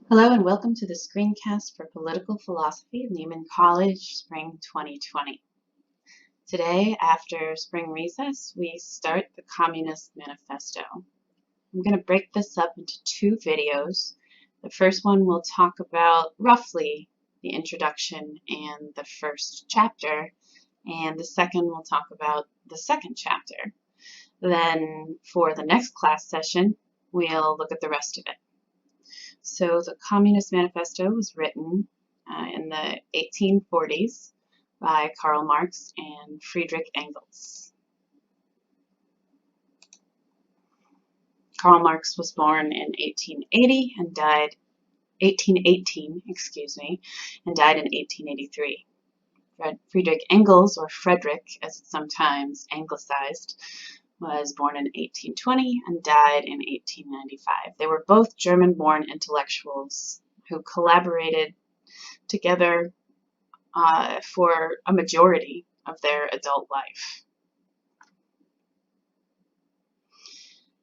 Hello and welcome to the screencast for Political Philosophy, Lehman College, Spring 2020. Today, after spring recess, we start the Communist Manifesto. I'm going to break this up into two videos. The first one will talk about roughly the introduction and the first chapter, and the second will talk about the second chapter. Then for the next class session, we'll look at the rest of it. So the Communist Manifesto was written in the 1840s by Karl Marx and Friedrich Engels. Karl Marx was born in 1880 and died 1818, and died in 1883. Friedrich Engels, or Frederick as it's sometimes anglicized, was born in 1820 and died in 1895. They were both German-born intellectuals who collaborated together for a majority of their adult life.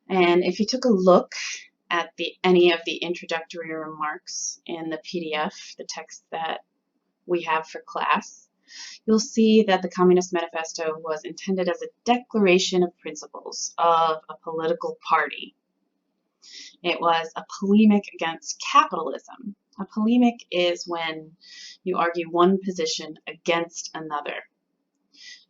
And if you took a look at any of the introductory remarks in the PDF, the text that we have for class, you'll see that the Communist Manifesto was intended as a declaration of principles of a political party. It was a polemic against capitalism. A polemic is when you argue one position against another.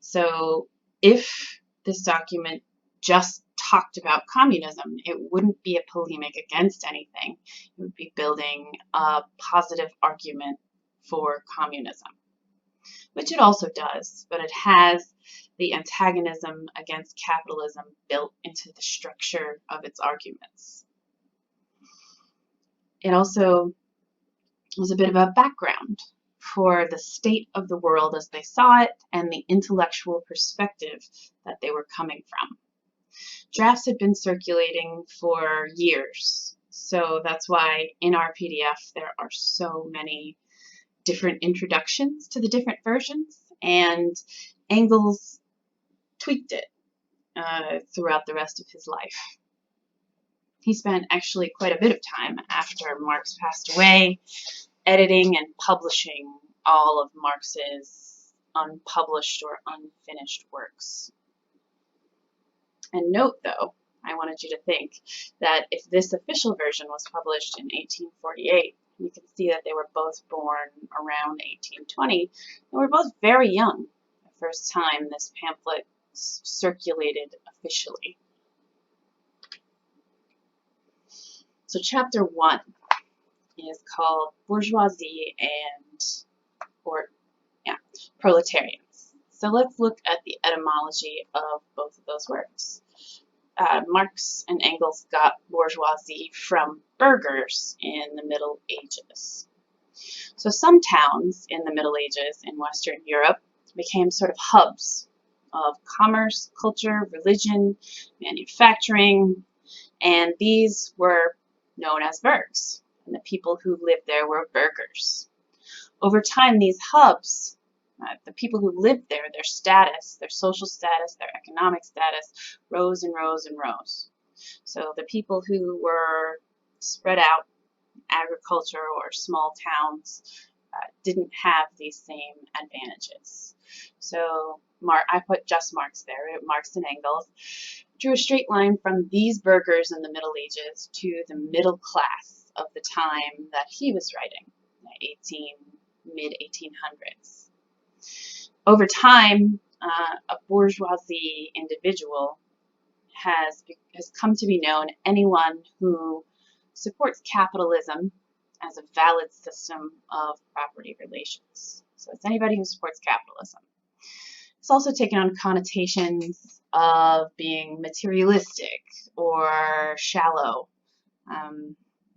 So if this document just talked about communism, it wouldn't be a polemic against anything. It would be building a positive argument for communism, which it also does, but it has the antagonism against capitalism built into the structure of its arguments. It also was a bit of a background for the state of the world as they saw it and the intellectual perspective that they were coming from. Drafts had been circulating for years, so that's why in our PDF there are so many different introductions to the different versions, and Engels tweaked it throughout the rest of his life. He spent actually quite a bit of time after Marx passed away editing and publishing all of Marx's unpublished or unfinished works. And note, though, I wanted you to think that if this official version was published in 1848, you can see that they were both born around 1820, and were both very young the first time this pamphlet circulated officially. So chapter 1 is called Bourgeoisie and Proletarians. So let's look at the etymology of both of those words. Marx and Engels got bourgeoisie from burghers in the Middle Ages. So some towns in the Middle Ages in Western Europe became sort of hubs of commerce, culture, religion, manufacturing, and these were known as burghs, and the people who lived there were burghers. Over time, these hubs, the people who lived there, their status, their social status, their economic status, rose and rose and rose. So the people who were spread out in agriculture or small towns didn't have these same advantages. So I put just Marx there, Marx and Engels, drew a straight line from these burghers in the Middle Ages to the middle class of the time that he was writing, the mid-1800s. Over time, a bourgeoisie individual has come to be known anyone who supports capitalism as a valid system of property relations. So it's anybody who supports capitalism. It's also taken on connotations of being materialistic or shallow,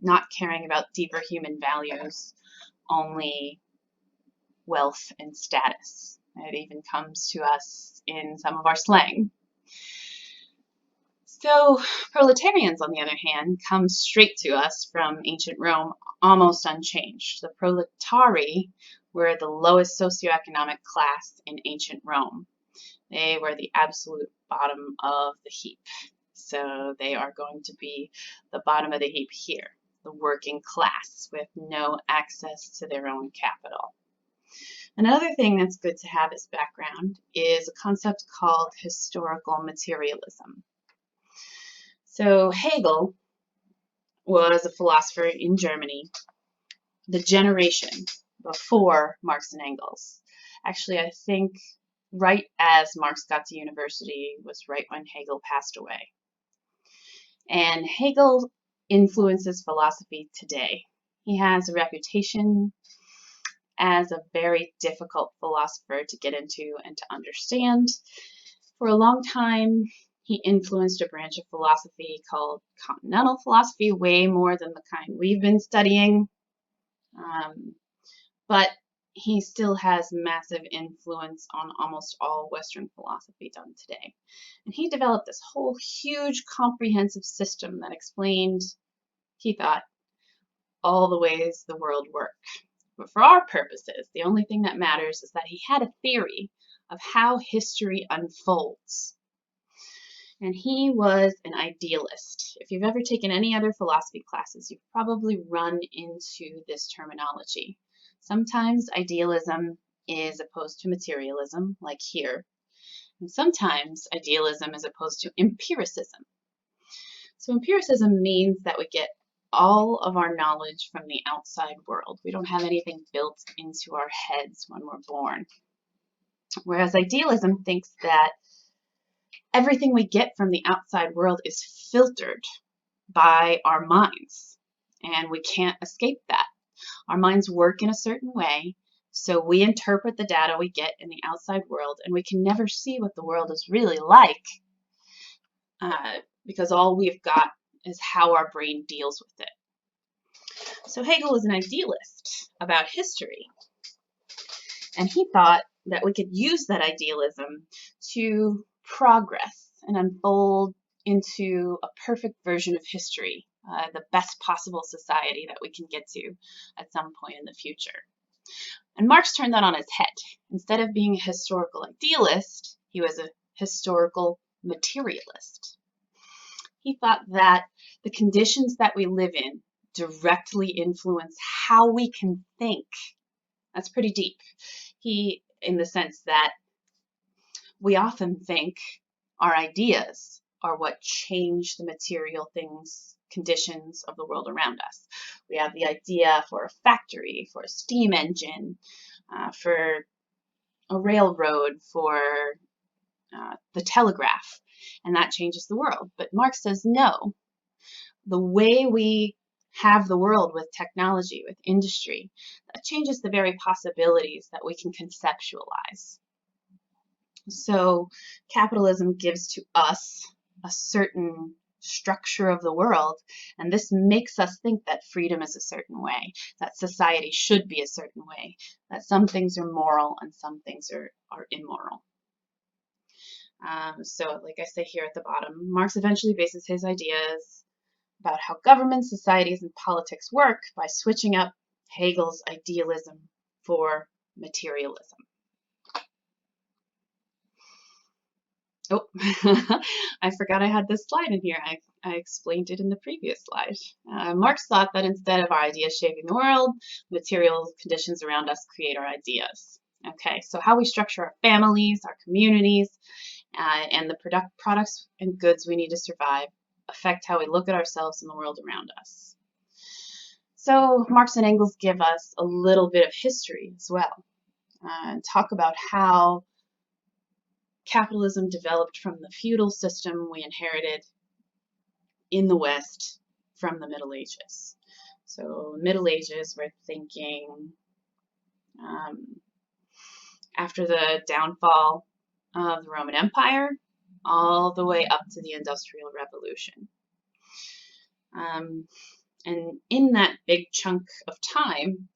not caring about deeper human values, only wealth and status. It even comes to us in some of our slang. So proletarians, on the other hand, come straight to us from ancient Rome almost unchanged. The proletari were the lowest socioeconomic class in ancient Rome. They were the absolute bottom of the heap. So they are going to be the bottom of the heap here. the working class with no access to their own capital. Another thing that's good to have as background is a concept called historical materialism. So Hegel was a philosopher in Germany, the generation before Marx and Engels. Actually, I think right as Marx got to university was right when Hegel passed away. And Hegel influences philosophy today. He has a reputation as a very difficult philosopher to get into and to understand. For a long time, he influenced a branch of philosophy called continental philosophy, way more than the kind we've been studying. But he still has massive influence on almost all Western philosophy done today. And he developed this whole huge comprehensive system that explained, he thought, all the ways the world worked. But for our purposes, the only thing that matters is that he had a theory of how history unfolds. And he was an idealist. If you've ever taken any other philosophy classes, you've probably run into this terminology. Sometimes idealism is opposed to materialism, like here. And sometimes idealism is opposed to empiricism. So empiricism means that we get all of our knowledge from the outside world. We don't have anything built into our heads when we're born. Whereas idealism thinks that everything we get from the outside world is filtered by our minds, and we can't escape that. Our minds work in a certain way, so we interpret the data we get in the outside world, and we can never see what the world is really like because all we've got is how our brain deals with it. So Hegel was an idealist about history, and he thought that we could use that idealism to progress and unfold into a perfect version of history, the best possible society that we can get to at some point in the future. And Marx turned that on his head. Instead of being a historical idealist, he was a historical materialist. He thought that the conditions that we live in directly influence how we can think. That's pretty deep. In the sense that we often think our ideas are what change the material things, conditions of the world around us. We have the idea for a factory, for a steam engine, for a railroad, for the telegraph, and that changes the world. But Marx says no. The way we have the world with technology, with industry, that changes the very possibilities that we can conceptualize. So capitalism gives to us a certain structure of the world, and this makes us think that freedom is a certain way, that society should be a certain way, that some things are moral and some things are immoral. So like I say here at the bottom, Marx eventually bases his ideas about how governments, societies, and politics work by switching up Hegel's idealism for materialism. Oh, I forgot I had this slide in here. I explained it in the previous slide. Marx thought that instead of our ideas shaping the world, material conditions around us create our ideas. Okay, so how we structure our families, our communities, and the products and goods we need to survive affect how we look at ourselves and the world around us. So Marx and Engels give us a little bit of history as well, and talk about how capitalism developed from the feudal system we inherited in the West from the Middle Ages. So Middle Ages, we're thinking after the downfall of the Roman Empire, all the way up to the Industrial Revolution. And in that big chunk of time,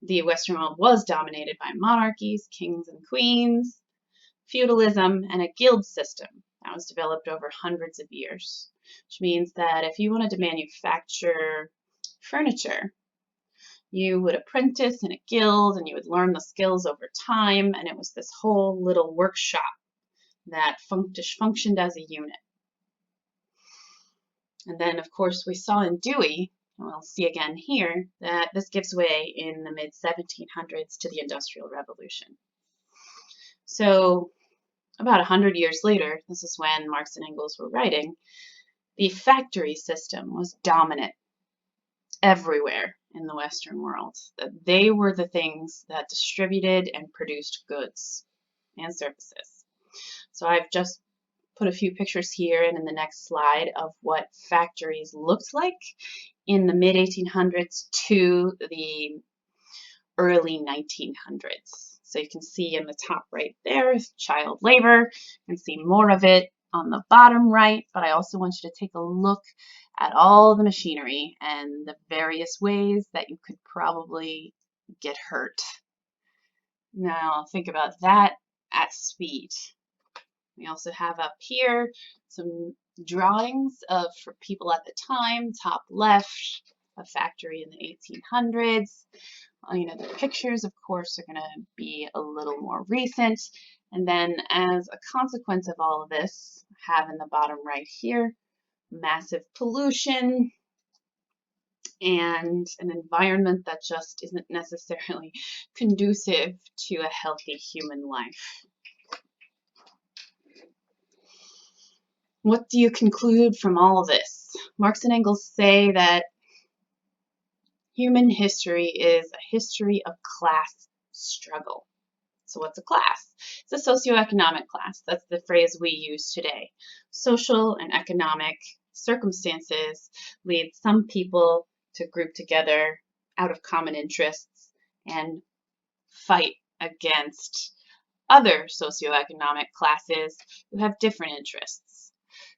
the Western world was dominated by monarchies, kings and queens, feudalism, and a guild system that was developed over hundreds of years, which means that if you wanted to manufacture furniture, you would apprentice in a guild and you would learn the skills over time, and it was this whole little workshop that functioned as a unit. And then, of course, we saw in Dewey And we'll see again here that this gives way in the mid-1700s to the Industrial Revolution. So about 100 years later, this is when Marx and Engels were writing, the factory system was dominant everywhere in the Western world. That they were the things that distributed and produced goods and services. So I've just put a few pictures here and in the next slide of what factories looked like in the mid-1800s to the early 1900s. So you can see in the top right there, child labor. You can see more of it on the bottom right, but I also want you to take a look at all the machinery and the various ways that you could probably get hurt. Now think about that at speed. We also have up here some drawings of for people at the time, top left, a factory in the 1800s. You know, the pictures, of course, are going to be a little more recent. And then as a consequence of all of this, have in the bottom right here, massive pollution and an environment that just isn't necessarily conducive to a healthy human life. What do you conclude from all of this? Marx and Engels say that human history is a history of class struggle. So what's a class? It's a socioeconomic class. That's the phrase we use today. Social and economic circumstances lead some people to group together out of common interests and fight against other socioeconomic classes who have different interests.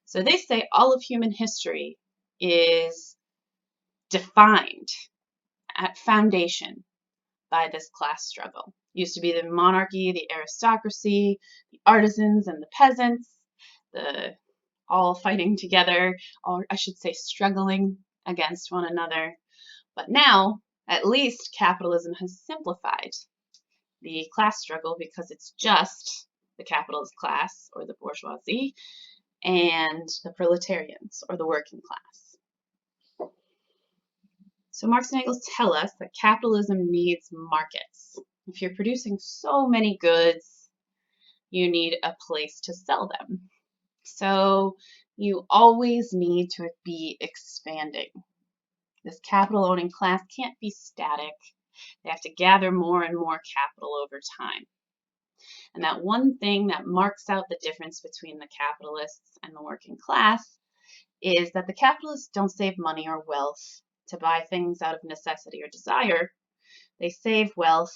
So they say all of human history is defined at foundation by this class struggle. It used to be the monarchy, the aristocracy, the artisans and the peasants, all fighting together, or I should say struggling against one another. But now, at least capitalism has simplified the class struggle because it's just the capitalist class, or the bourgeoisie, and the proletarians, or the working class. So Marx and Engels tell us that capitalism needs markets. If you're producing so many goods, you need a place to sell them. So you always need to be expanding. This capital-owning class can't be static. They have to gather more and more capital over time. And that one thing that marks out the difference between the capitalists and the working class is that the capitalists don't save money or wealth to buy things out of necessity or desire. They save wealth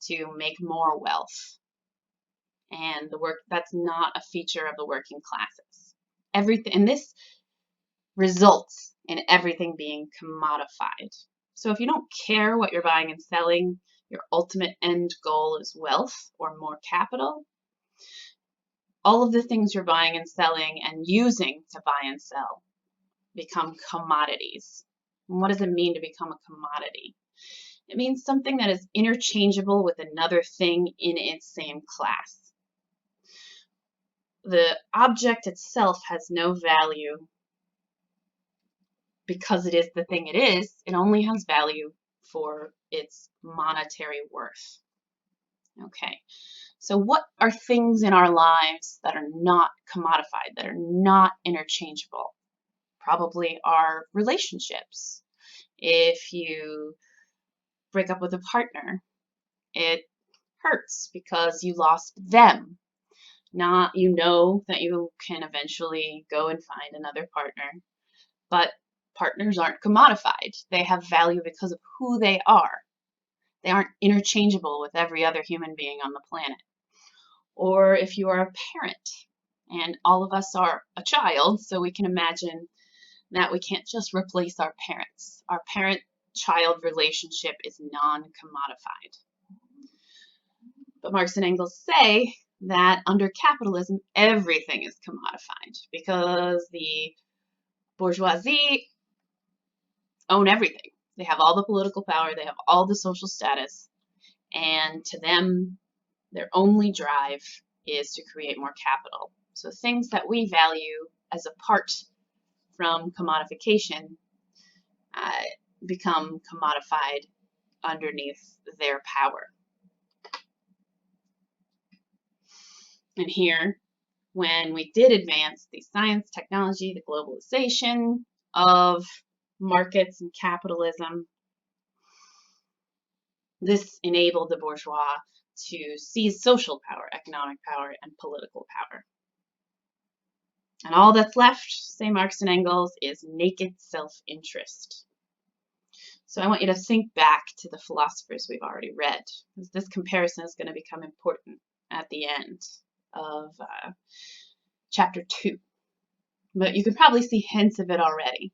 to make more wealth. And that's not a feature of the working classes. And this results in everything being commodified. So if you don't care what you're buying and selling, your ultimate end goal is wealth or more capital, all of the things you're buying and selling and using to buy and sell become commodities. And what does it mean to become a commodity? It means something that is interchangeable with another thing in its same class. The object itself has no value because it is the thing it is. It only has value for its monetary worth. Okay, so what are things in our lives that are not commodified, that are not interchangeable? Probably our relationships. If you break up with a partner, it hurts because you lost them. Not, you know that you can eventually go and find another partner, but partners aren't commodified. They have value because of who they are. They aren't interchangeable with every other human being on the planet. Or if you are a parent, and all of us are a child, so we can imagine that we can't just replace our parents. Our parent-child relationship is non-commodified. But Marx and Engels say that under capitalism, everything is commodified because the bourgeoisie own everything. They have all the political power, they have all the social status, and to them, their only drive is to create more capital. So things that we value as apart from commodification become commodified underneath their power. And here, when we did advance the science, technology, the globalization of markets and capitalism, this enabled the bourgeois to seize social power, economic power, and political power. And all that's left, say Marx and Engels, is naked self-interest. So I want you to think back to the philosophers we've already read, because this comparison is going to become important at the end of chapter 2. But you can probably see hints of it already.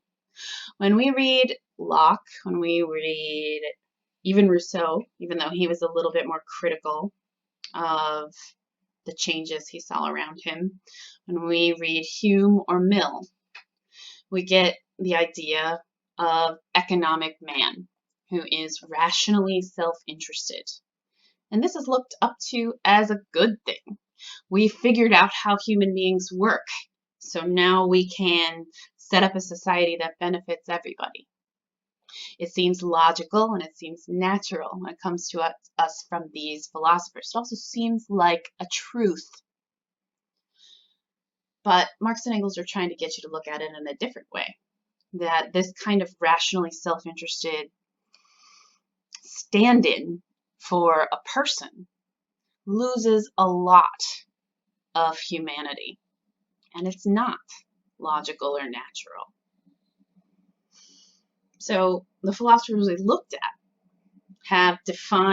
When we read Locke, when we read even Rousseau, even though he was a little bit more critical of the changes he saw around him, when we read Hume or Mill, we get the idea of economic man who is rationally self-interested. And this is looked up to as a good thing. We figured out how human beings work, so now we can set up a society that benefits everybody. It seems logical and it seems natural when it comes to us from these philosophers. It also seems like a truth. But Marx and Engels are trying to get you to look at it in a different way. That this kind of rationally self-interested stand-in for a person loses a lot of humanity. And it's not logical or natural. So the philosophers we looked at have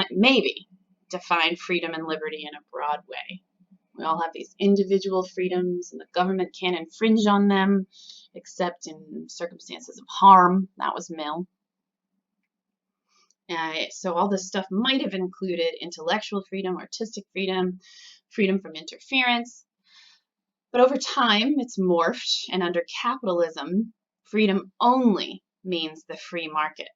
maybe defined freedom and liberty in a broad way. We all have these individual freedoms, and the government can't infringe on them except in circumstances of harm. That was Mill. So all this stuff might have included intellectual freedom, artistic freedom, freedom from interference. But over time, it's morphed, and under capitalism, freedom only means the free market.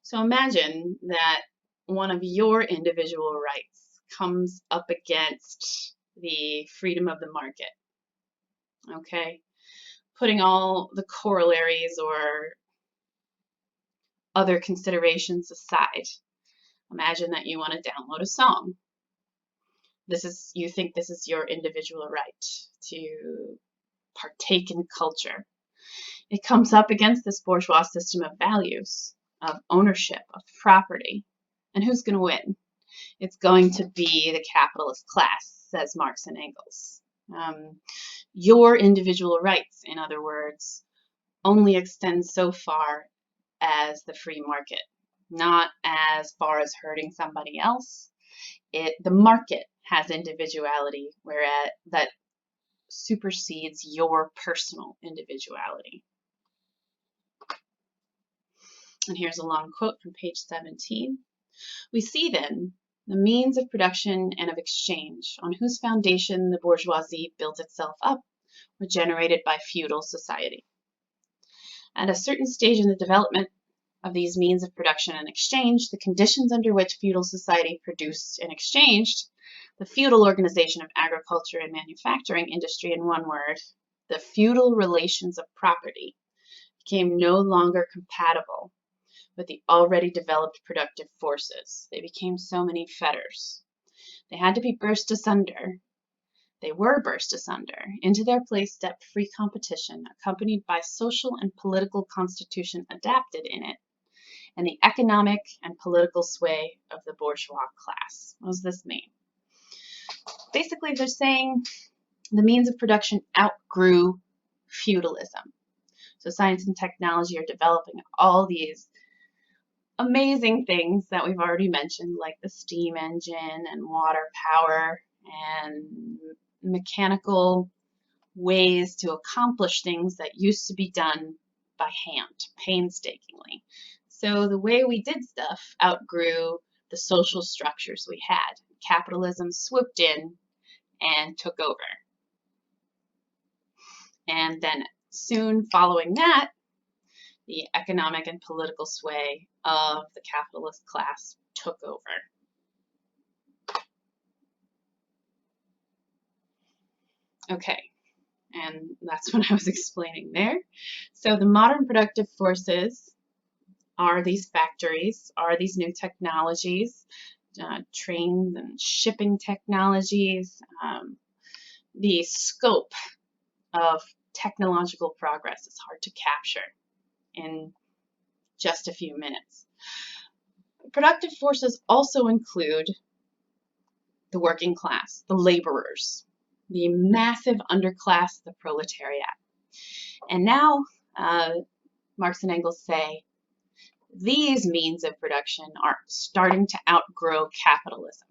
So imagine that one of your individual rights comes up against the freedom of the market. Okay? Putting all the corollaries or other considerations aside, imagine that you want to download a song. You think this is your individual right to partake in culture. It comes up against this bourgeois system of values, of ownership, of property. And who's going to win? It's going to be the capitalist class, says Marx and Engels. Your individual rights, in other words, only extend so far as the free market, not as far as hurting somebody else. The market has individuality, whereas that supersedes your personal individuality. And here's a long quote from page 17. We see then the means of production and of exchange on whose foundation the bourgeoisie built itself up were generated by feudal society. At a certain stage in the development of these means of production and exchange, the conditions under which feudal society produced and exchanged, the feudal organization of agriculture and manufacturing industry, in one word, the feudal relations of property, became no longer compatible with the already developed productive forces. They became so many fetters. They had to be burst asunder. They were burst asunder. Into their place stepped free competition, accompanied by social and political constitution adapted in it, and the economic and political sway of the bourgeois class. What does this mean? Basically, they're saying the means of production outgrew feudalism. So science and technology are developing all these amazing things that we've already mentioned, like the steam engine and water power and mechanical ways to accomplish things that used to be done by hand, painstakingly. So the way we did stuff outgrew the social structures we had. Capitalism swooped in and took over. And then soon following that, the economic and political sway of the capitalist class took over. Okay, and that's what I was explaining there. So the modern productive forces are these factories, are these new technologies, train and shipping technologies, the scope of technological progress is hard to capture in just a few minutes. Productive forces also include the working class, the laborers, the massive underclass, the proletariat. And now Marx and Engels say these means of production are starting to outgrow capitalism.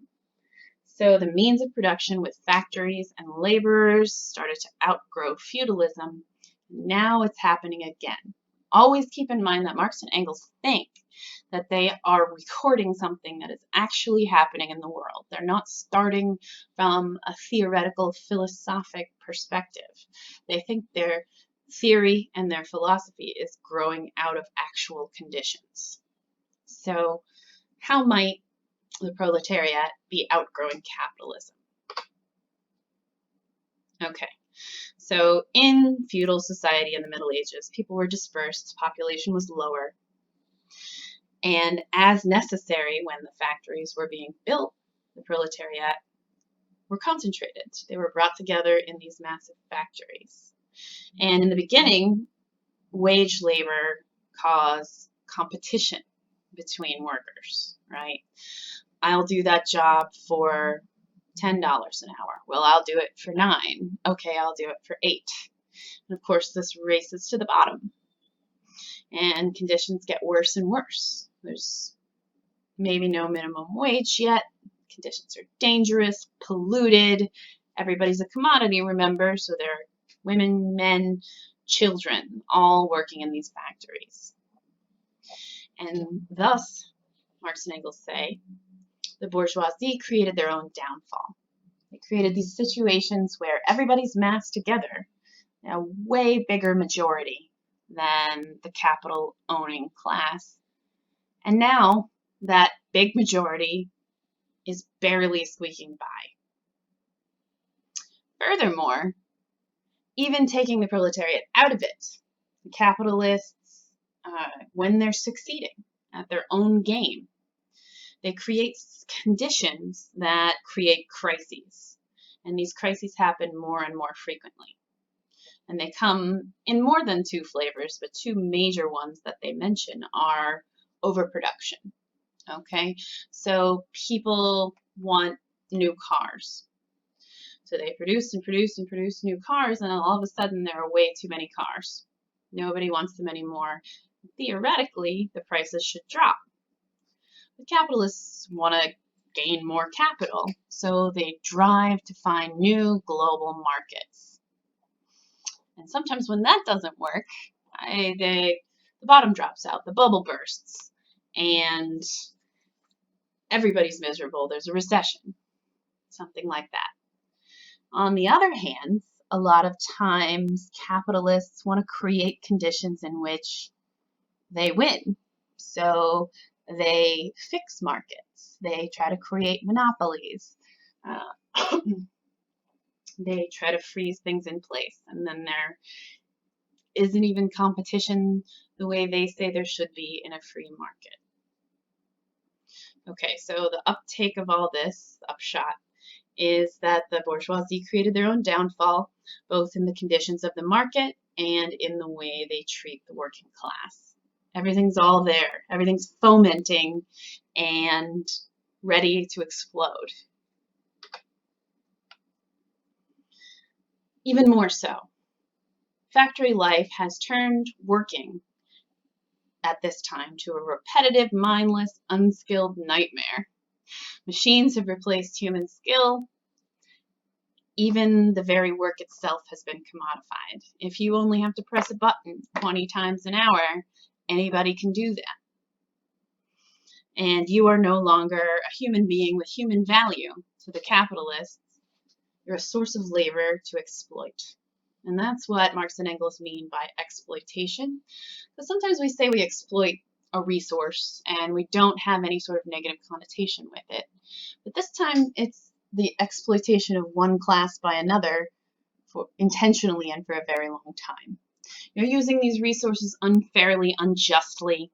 So the means of production with factories and laborers started to outgrow feudalism. Now it's happening again. Always keep in mind that Marx and Engels think that they are recording something that is actually happening in the world. They're not starting from a theoretical, philosophic perspective. They think their theory and their philosophy is growing out of actual conditions. So how might the proletariat be outgrowing capitalism? Okay, so in feudal society in the Middle Ages, people were dispersed, population was lower, and as necessary when the factories were being built, the proletariat were concentrated. They were brought together in these massive factories. And in the beginning, wage labor caused competition between workers, right? I'll do that job for $10 an hour. Well, I'll do it for $9. Okay, I'll do it for $8. And of course, this races to the bottom. And conditions get worse and worse. There's maybe no minimum wage yet. Conditions are dangerous, polluted. Everybody's a commodity, remember? So there are women, men, children, all working in these factories. And thus, Marx and Engels say, the bourgeoisie created their own downfall. They created these situations where everybody's massed together, a way bigger majority than the capital-owning class. And now that big majority is barely squeaking by. Furthermore, even taking the proletariat out of it, the capitalists, when they're succeeding at their own game, they create conditions that create crises. And these crises happen more and more frequently. And they come in more than two flavors, but two major ones that they mention are overproduction. Okay, so people want new cars. So they produce and produce and produce new cars, and all of a sudden there are way too many cars. Nobody wants them anymore. Theoretically, the prices should drop. The capitalists want to gain more capital, so they drive to find new global markets. And sometimes when that doesn't work, the bottom drops out, the bubble bursts, and everybody's miserable. There's a recession, something like that. On the other hand, a lot of times capitalists want to create conditions in which they win. So they fix markets. They try to create monopolies. They try to freeze things in place. And then there isn't even competition the way they say there should be in a free market. Okay, so the uptake of all this, upshot, is that the bourgeoisie created their own downfall, both in the conditions of the market and in the way they treat the working class. Everything's all there. Everything's fomenting and ready to explode. Even more so, factory life has turned working at this time to a repetitive, mindless, unskilled nightmare. Machines have replaced human skill. Even the very work itself has been commodified. If you only have to press a button 20 times an hour, anybody can do that. And you are no longer a human being with human value to the capitalists. You're a source of labor to exploit. And that's what Marx and Engels mean by exploitation. Because sometimes we say we exploit a resource and we don't have any sort of negative connotation with it. But this time it's the exploitation of one class by another intentionally and for a very long time. You're using these resources unfairly, unjustly,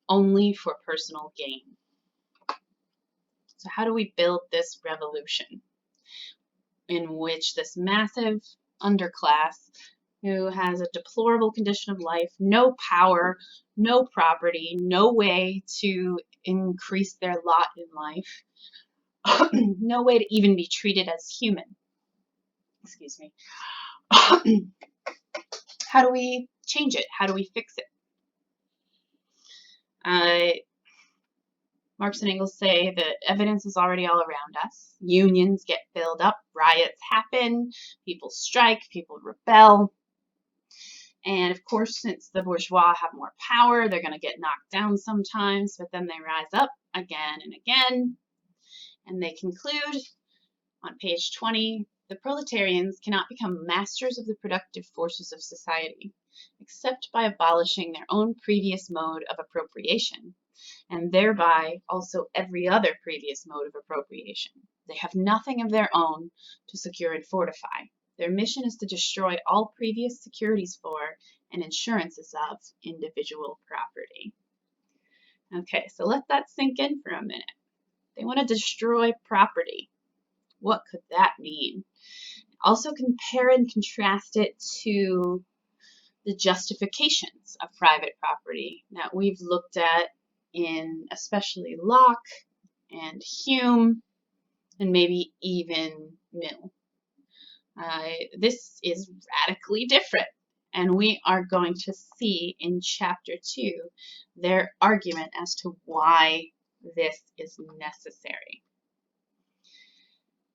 only for personal gain. So how do we build this revolution in which this massive underclass who has a deplorable condition of life, no power, no property, no way to increase their lot in life, no way to even be treated as human. Excuse me. How do we change it? How do we fix it? Marx and Engels say that evidence is already all around us. Unions get filled up, riots happen, people strike, people rebel. And of course, since the bourgeois have more power, they're going to get knocked down sometimes, but then they rise up again and again. And they conclude on page 20, the proletarians cannot become masters of the productive forces of society, except by abolishing their own previous mode of appropriation, and thereby also every other previous mode of appropriation. They have nothing of their own to secure and fortify. Their mission is to destroy all previous securities for and insurances of individual property. Okay, so let that sink in for a minute. They want to destroy property. What could that mean? Also compare and contrast it to the justifications of private property that we've looked at in especially Locke and Hume and maybe even Mill. This is radically different, and we are going to see in chapter 2 their argument as to why this is necessary.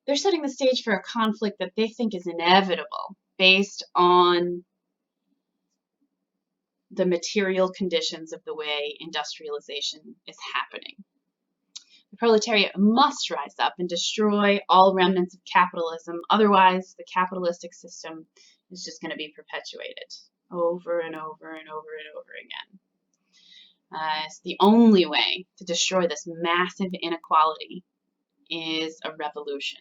They're setting the stage for a conflict that they think is inevitable based on the material conditions of the way industrialization is happening. The proletariat must rise up and destroy all remnants of capitalism. Otherwise, the capitalistic system is just going to be perpetuated over and over and over and over again. It's the only way to destroy this massive inequality is a revolution.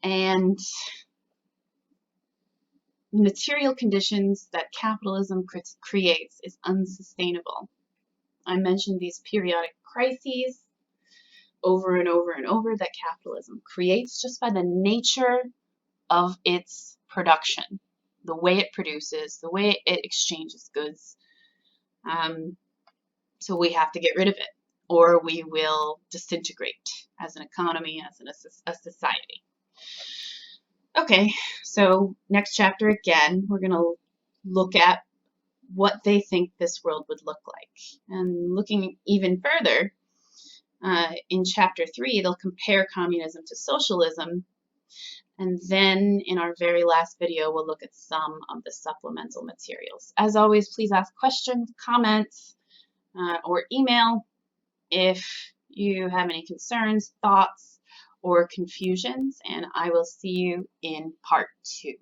And the material conditions that capitalism creates is unsustainable. I mentioned these periodic crises over and over and over that capitalism creates just by the nature of its production, the way it produces, the way it exchanges goods. So we have to get rid of it, or we will disintegrate as an economy, as a society. Okay, so next chapter again, we're going to look at what they think this world would look like. And looking even further, in chapter 3, they'll compare communism to socialism. And then in our very last video, we'll look at some of the supplemental materials. As always, please ask questions, comments, or email if you have any concerns, thoughts, or confusions. And I will see you in part 2.